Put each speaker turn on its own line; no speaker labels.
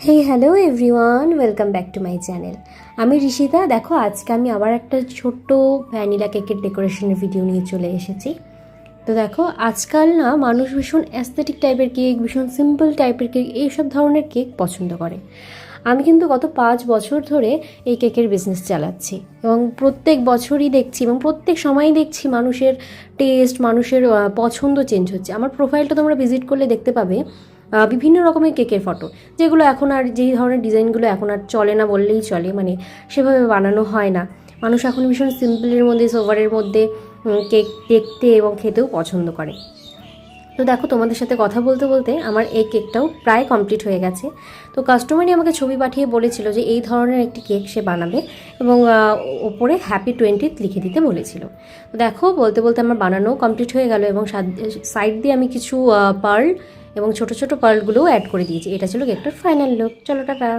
Hey hello everyone, welcome back to my channel. আমি ঋষিতা। দেখো, আজকে আমি আবার একটা ছোট্ট ভ্যানিলা কেকের ডেকোরেশনের ভিডিও নিয়ে চলে এসেছি। তো দেখো, আজকাল না মানুষ ভীষণ অ্যাস্থেটিক টাইপের কেক, ভীষণ সিম্পল টাইপের কেক, এইসব ধরনের কেক পছন্দ করে। আমি কিন্তু গত 5 বছর ধরে এই কেকের বিজনেস চালাচ্ছি এবং প্রত্যেক বছরই দেখছি এবং প্রত্যেক সময়ই দেখছি মানুষের টেস্ট, মানুষের পছন্দ চেঞ্জ হচ্ছে। আমার প্রোফাইলটা তোমরা ভিজিট করলে দেখতে পাবে বিভিন্ন রকমের কেকের ফটো, যেগুলো এখন আর, যেই ধরনের ডিজাইনগুলো এখন আর চলে না বললেই চলে, মানে সেভাবে বানানো হয় না। মানুষ এখন ভীষণ সিম্পলের মধ্যে, সোভারের মধ্যে কেক দেখতে এবং খেতেও পছন্দ করে। তো দেখো, তোমাদের সাথে কথা বলতে বলতে আমার এই কেকটাও প্রায় কমপ্লিট হয়ে গেছে। তো কাস্টমারই আমাকে ছবি পাঠিয়ে বলেছিল যে এই ধরনের একটি কেক সে বানাবে এবং ওপরে হ্যাপি 20th লিখে দিতে বলেছিল। তো দেখো, বলতে বলতে আমার বানানোও কমপ্লিট হয়ে গেল এবং সাইড দিয়ে আমি কিছু পার্ল এবং ছোট ছোট পার্লগুলোও অ্যাড করে দিয়েছি। এটা ছিল কেকটার ফাইনাল লুক। চলো, টাটা।